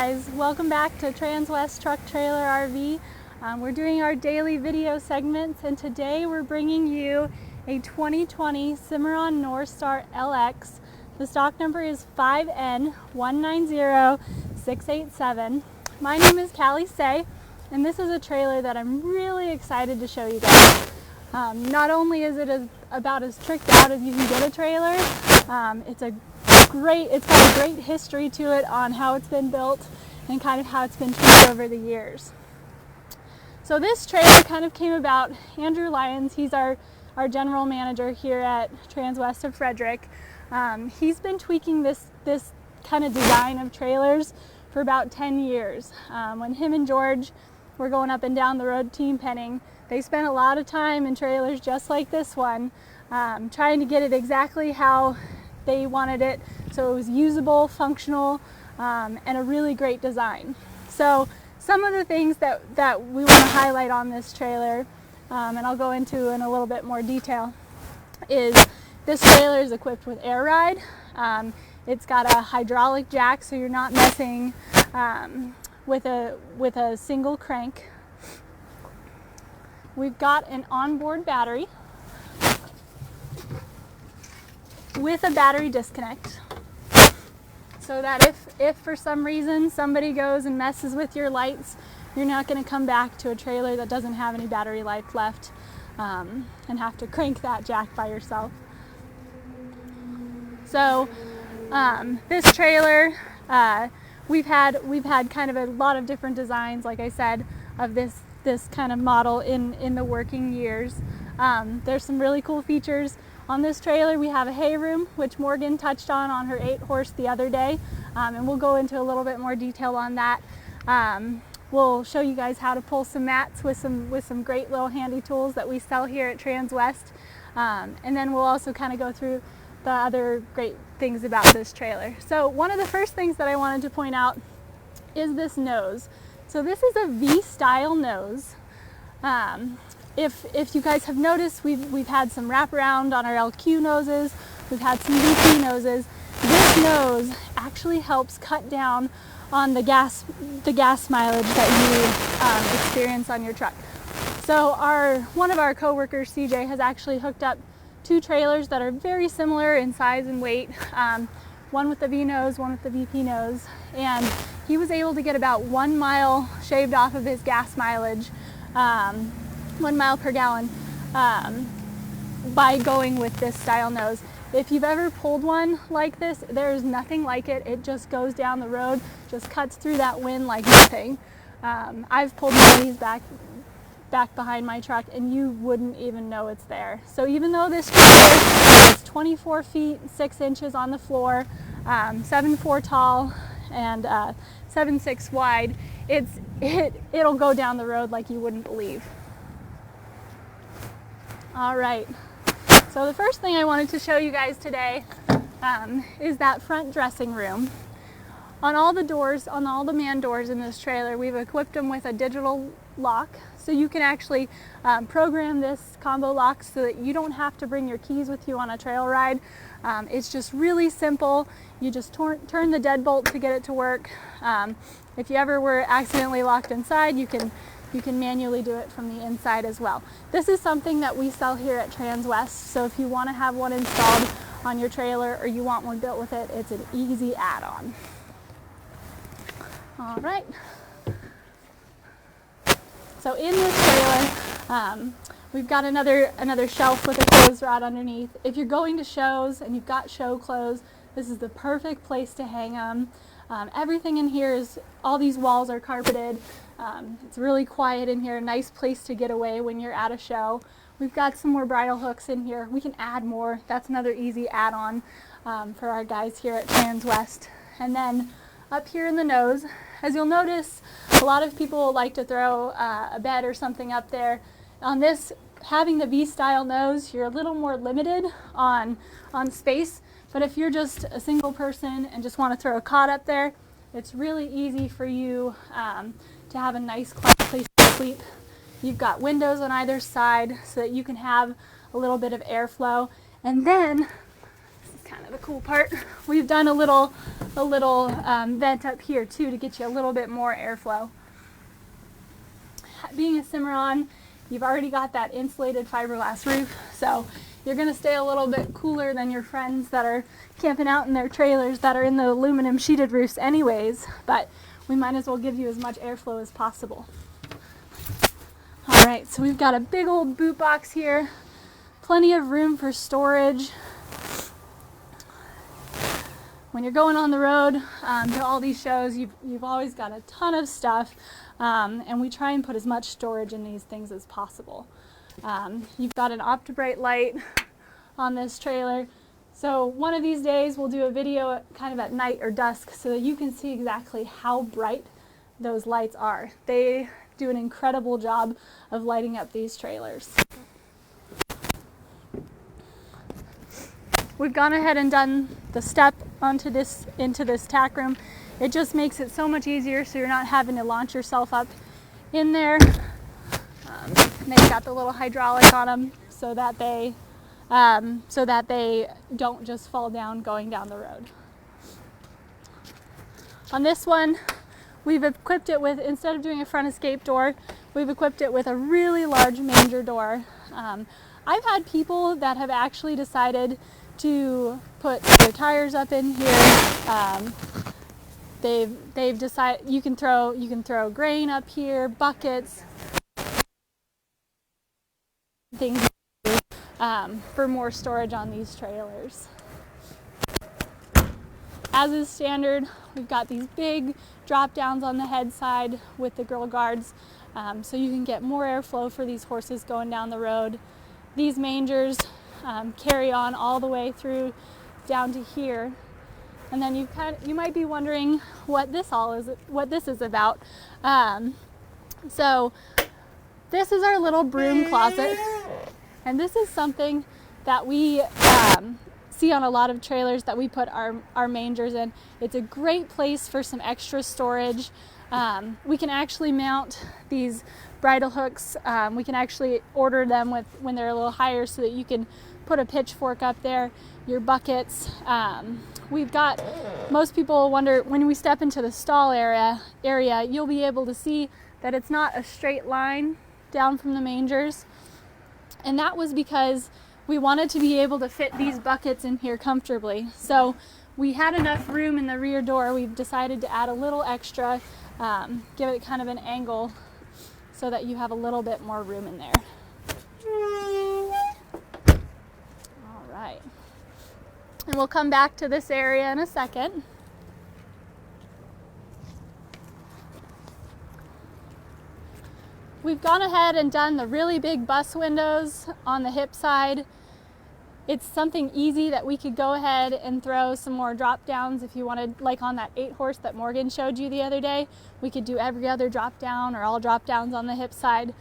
guys, welcome back to Transwest Truck Trailer RV. We're doing our daily video segments, and today we're bringing you a 2020 Cimarron Northstar LX. The stock number is 5N190687. My name is Callie Say, and this is a trailer that I'm really excited to show you guys. Not only is it about as tricked out as you can get a trailer, it's got a great history to it on how it's been built and kind of how it's been tweaked over the years. So this trailer kind of came about. Andrew Lyons, he's our general manager here at Transwest of Frederick. He's been tweaking this kind of design of trailers for about 10 years. When him and George were going up and down the road team penning, they spent a lot of time in trailers just like this one, trying to get it exactly how they wanted it, so it was usable, functional, and a really great design. So some of the things that we want to highlight on this trailer, and I'll go into in a little bit more detail, is this trailer is equipped with air ride. It's got a hydraulic jack, so you're not messing with a single crank. We've got an onboard battery with a battery disconnect, so that if for some reason somebody goes and messes with your lights, you're not going to come back to a trailer that doesn't have any battery life left and have to crank that jack by yourself. So this trailer, we've had kind of a lot of different designs, like I said, of this kind of model in the working years. There's some really cool features on this trailer. We have a hay room, which Morgan touched on her 8-horse the other day, and we'll go into a little bit more detail on that. We'll show you guys how to pull some mats with some great little handy tools that we sell here at Transwest, and then we'll also kind of go through the other great things about this trailer. So one of the first things that I wanted to point out is this nose. So this is a V-style nose. If you guys have noticed, we've had some wraparound on our LQ noses, we've had some VP noses. This nose actually helps cut down on the gas mileage that you experience on your truck. So one of our coworkers, CJ, has actually hooked up two trailers that are very similar in size and weight, one with the V nose, one with the VP nose, and he was able to get about 1 mile shaved off of his gas mileage, 1 mile per gallon, by going with this style nose. If you've ever pulled one like this, there's nothing like it. It just goes down the road, just cuts through that wind like nothing. I've pulled one of these back behind my truck and you wouldn't even know it's there. So even though this trailer is 24 feet 6 inches on the floor, 7'4" tall, and 7'6" wide, it'll go down the road like you wouldn't believe. All right, so the first thing I wanted to show you guys today is that front dressing room. On all the doors, on all the man doors in this trailer, we've equipped them with a digital lock, so you can actually program this combo lock so that you don't have to bring your keys with you on a trail ride. It's just really simple. You just turn the deadbolt to get it to work. If you ever were accidentally locked inside, you can manually do it from the inside as well. This is something that we sell here at Transwest, so if you want to have one installed on your trailer or you want one built with it, it's an easy add-on. All right. So in this trailer, we've got another shelf with a clothes rod underneath. If you're going to shows and you've got show clothes, this is the perfect place to hang them. Everything in here all these walls are carpeted. It's really quiet in here, a nice place to get away when you're at a show. We've got some more bridle hooks in here. We can add more. That's another easy add-on for our guys here at Transwest. And then up here in the nose, as you'll notice, a lot of people like to throw a bed or something up there. On this, having the V-style nose, you're a little more limited on space. But if you're just a single person and just want to throw a cot up there, it's really easy for you to have a nice quiet place to sleep. You've got windows on either side so that you can have a little bit of airflow. And then, this is kind of the cool part, we've done a little a little vent up here too to get you a little bit more airflow. Being a Cimarron, you've already got that insulated fiberglass roof, so you're going to stay a little bit cooler than your friends that are camping out in their trailers that are in the aluminum sheeted roofs anyways, but we might as well give you as much airflow as possible. Alright, so we've got a big old boot box here, plenty of room for storage. When you're going on the road to all these shows, you've always got a ton of stuff, and we try and put as much storage in these things as possible. You've got an OptiBrite light on this trailer, so one of these days we'll do a video kind of at night or dusk so that you can see exactly how bright those lights are. They do an incredible job of lighting up these trailers. We've gone ahead and done the step into this tack room. It just makes it so much easier so you're not having to launch yourself up in there. They've got the little hydraulic on them so that they don't just fall down going down the road. On this one, we've equipped it with, instead of doing a front escape door, we've equipped it with a really large manger door. I've had people that have actually decided to put their tires up in here. They've decided you can throw grain up here, buckets, things for more storage on these trailers. As is standard, we've got these big drop downs on the head side with the grill guards, so you can get more airflow for these horses going down the road. These mangers carry on all the way through down to here, and then you might be wondering what this is about. So this is our little broom closet, and this is something that we see on a lot of trailers that we put our mangers in. It's a great place for some extra storage. We can actually mount these bridle hooks. We can actually order them when they're a little higher so that you can put a pitchfork up there, your buckets. We've got, most people wonder, when we step into the stall area, you'll be able to see that it's not a straight line down from the mangers. And that was because we wanted to be able to fit these buckets in here comfortably. So we had enough room in the rear door. We've decided to add a little extra, give it kind of an angle so that you have a little bit more room in there. All right. And we'll come back to this area in a second. We've gone ahead and done the really big bus windows on the hip side. It's something easy that we could go ahead and throw some more drop downs if you wanted, like on that 8-horse that Morgan showed you the other day. We could do every other drop down or all drop downs on the hip side.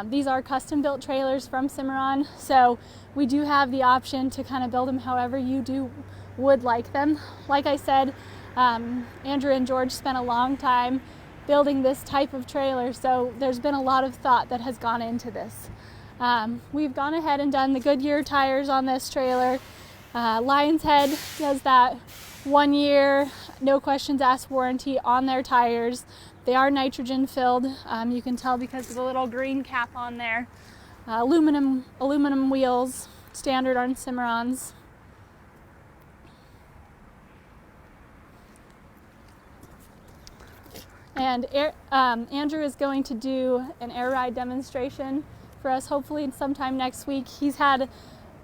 These are custom built trailers from Cimarron, so we do have the option to kind of build them however you would like them. Like I said, Andrew and George spent a long time building this type of trailer, so there's been a lot of thought that has gone into this. We've gone ahead and done the Goodyear tires on this trailer. Lion's Head does that 1 year, no questions asked warranty on their tires. They are nitrogen filled. You can tell because of the little green cap on there. Aluminum wheels, standard on Cimarrons. And Andrew is going to do an air ride demonstration for us, hopefully sometime next week. He's had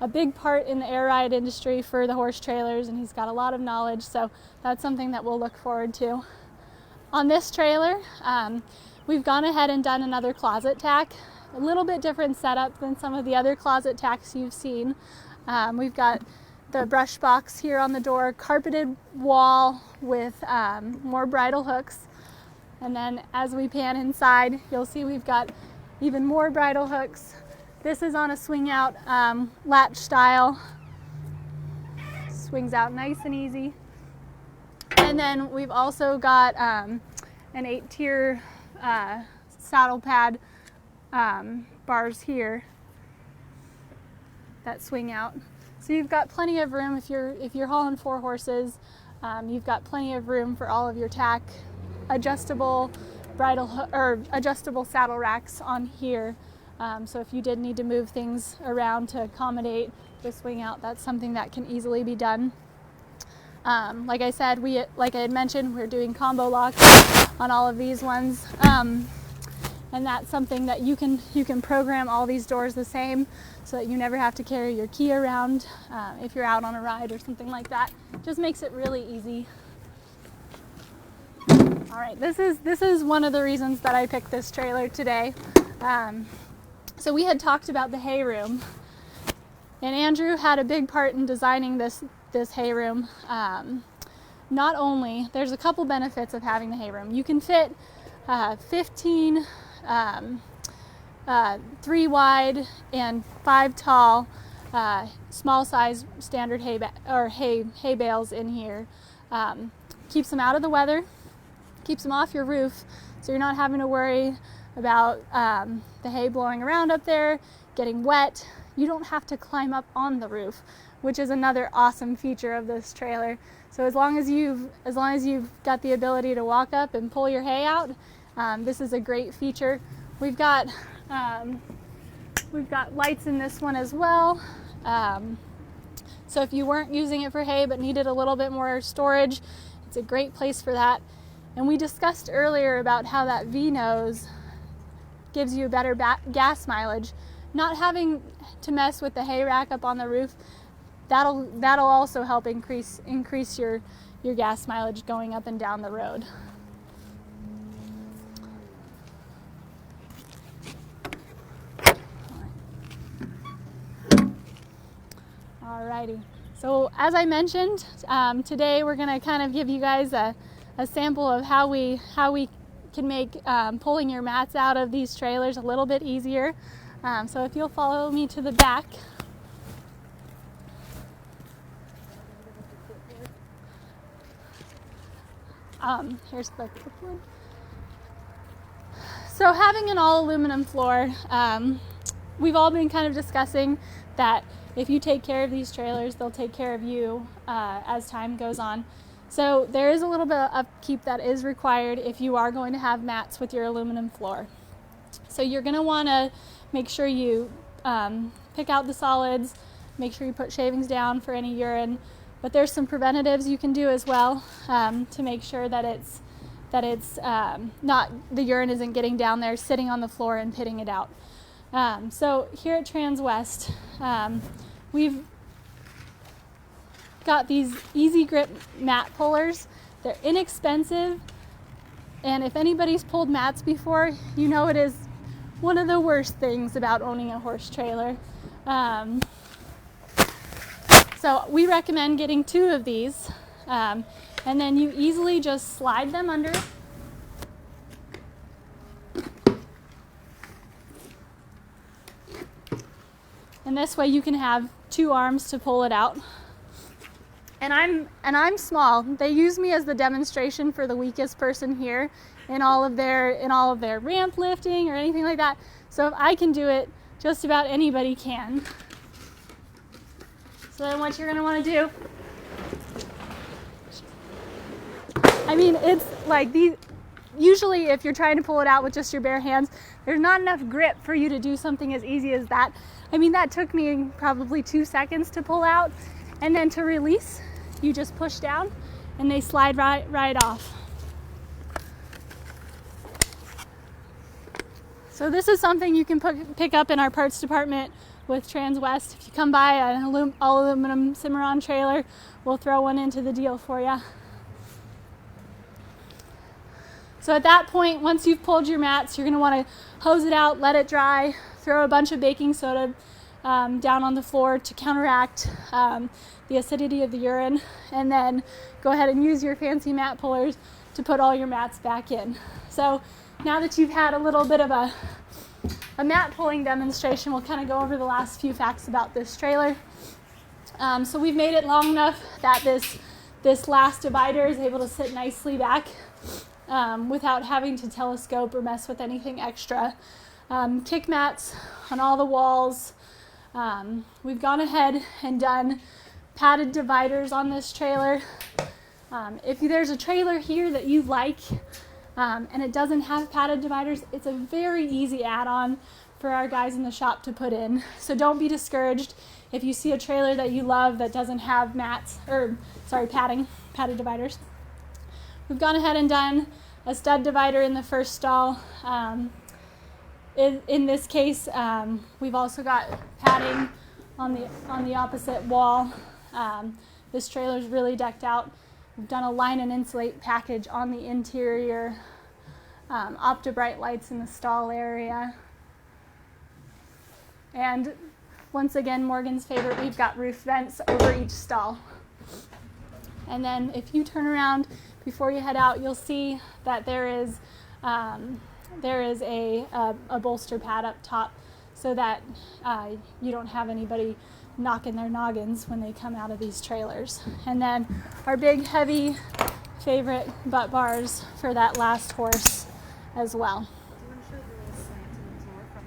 a big part in the air ride industry for the horse trailers, and he's got a lot of knowledge, so that's something that we'll look forward to. On this trailer, we've gone ahead and done another closet tack. A little bit different setup than some of the other closet tacks you've seen. We've got the brush box here on the door, carpeted wall with more bridle hooks. And then as we pan inside, you'll see we've got even more bridle hooks. This is on a swing out latch style. Swings out nice and easy. And then we've also got an 8-tier saddle pad bars here that swing out. So you've got plenty of room if you're hauling 4 horses. You've got plenty of room for all of your tack, adjustable adjustable saddle racks on here. So if you did need to move things around to accommodate the swing out, that's something that can easily be done. Like I said, like I had mentioned, we're doing combo locks on all of these ones. And that's something that you can program all these doors the same so that you never have to carry your key around if you're out on a ride or something like that. Just makes it really easy. All right, this is one of the reasons that I picked this trailer today. So we had talked about the hay room, and Andrew had a big part in designing this hay room. Not only, there's a couple benefits of having the hay room. You can fit 15 3 wide and 5 tall small size standard hay bales in here. Keeps them out of the weather, keeps them off your roof, so you're not having to worry about the hay blowing around up there, getting wet. You don't have to climb up on the roof, which is another awesome feature of this trailer. So as long as you've got the ability to walk up and pull your hay out, this is a great feature. We've got lights in this one as well. So if you weren't using it for hay but needed a little bit more storage, it's a great place for that. And we discussed earlier about how that V-nose gives you better gas mileage. Not having to mess with the hay rack up on the roof, that'll also help increase your gas mileage going up and down the road. Alrighty, so as I mentioned, today we're going to kind of give you guys a sample of how we can make pulling your mats out of these trailers a little bit easier. So if you'll follow me to the back. Here's the clipboard. So having an all aluminum floor, we've all been kind of discussing that if you take care of these trailers, they'll take care of you as time goes on. So there is a little bit of upkeep that is required if you are going to have mats with your aluminum floor. So you're going to want to make sure you pick out the solids, make sure you put shavings down for any urine, but there's some preventatives you can do as well to make sure that it's not, the urine isn't getting down there, sitting on the floor and pitting it out. So here at Transwest, we've got these easy grip mat pullers. They're inexpensive, and if anybody's pulled mats before, you know it is one of the worst things about owning a horse trailer. So we recommend getting 2 of these, and then you easily just slide them under. And this way you can have 2 arms to pull it out. And I'm small. They use me as the demonstration for the weakest person here in all of their ramp lifting or anything like that. So if I can do it, just about anybody can. So then what you're going to want to do, I mean, it's like these, usually if you're trying to pull it out with just your bare hands, there's not enough grip for you to do something as easy as that. I mean, that took me probably 2 seconds to pull out, and then to release, you just push down and they slide right off. So this is something you can pick up in our parts department with Transwest. If you come by an all aluminum Cimarron trailer, we'll throw one into the deal for you. So at that point, once you've pulled your mats, you're going to want to hose it out, let it dry, throw a bunch of baking soda down on the floor to counteract the acidity of the urine, and then go ahead and use your fancy mat pullers to put all your mats back in. So now that you've had a little bit of a mat pulling demonstration, we'll kind of go over the last few facts about this trailer. So we've made it long enough that this last divider is able to sit nicely back without having to telescope or mess with anything extra. Kick mats on all the walls. We've gone ahead and done padded dividers on this trailer. If there's a trailer here that you like and it doesn't have padded dividers, it's a very easy add-on for our guys in the shop to put in. So don't be discouraged if you see a trailer that you love that doesn't have padded dividers. We've gone ahead and done a stud divider in the first stall. In this case, we've also got padding on the opposite wall. This trailer is really decked out. We've done a line and insulate package on the interior, Opta-Bright lights in the stall area. And once again, Morgan's favorite, we've got roof vents over each stall. And then if you turn around before you head out, you'll see that there is a bolster pad up top so that you don't have anybody knocking their noggins when they come out of these trailers. And then our big heavy favorite butt bars for that last horse as well. Do you want to show the little slant in the floor from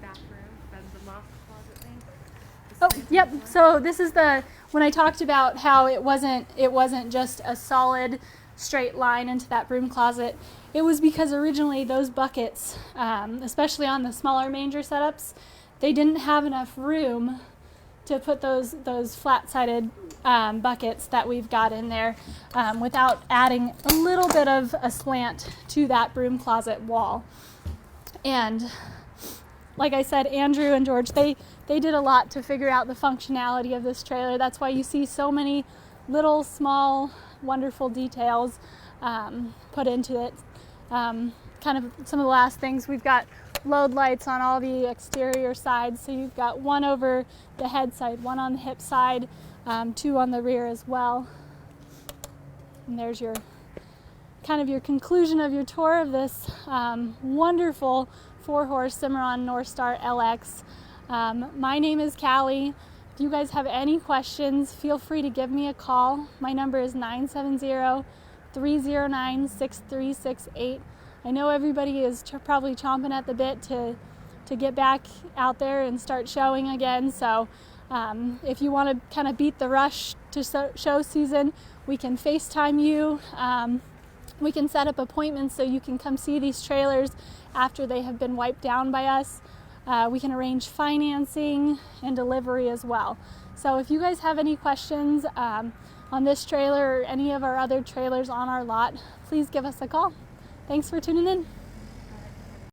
that bathroom, the loft closet thing? Oh, yep. So this is when I talked about how it wasn't just a solid straight line into that broom closet. It was because originally those buckets, especially on the smaller manger setups, they didn't have enough room to put those flat-sided buckets that we've got in there without adding a little bit of a slant to that broom closet wall. And like I said, Andrew and George, they did a lot to figure out the functionality of this trailer. That's why you see so many little, small, wonderful details put into it. Kind of some of the last things, we've got load lights on all the exterior sides. So you've got one over the head side, one on the hip side, two on the rear as well. And there's your conclusion of your tour of this wonderful 4-horse Cimarron North Star LX. My name is Callie. If you guys have any questions, feel free to give me a call. My number is 970-309-6368. I know everybody is probably chomping at the bit to get back out there and start showing again. So if you want to kind of beat the rush to show season, we can FaceTime you. We can set up appointments so you can come see these trailers after they have been wiped down by us. We can arrange financing and delivery as well. So if you guys have any questions on this trailer or any of our other trailers on our lot, please give us a call. Thanks for tuning in.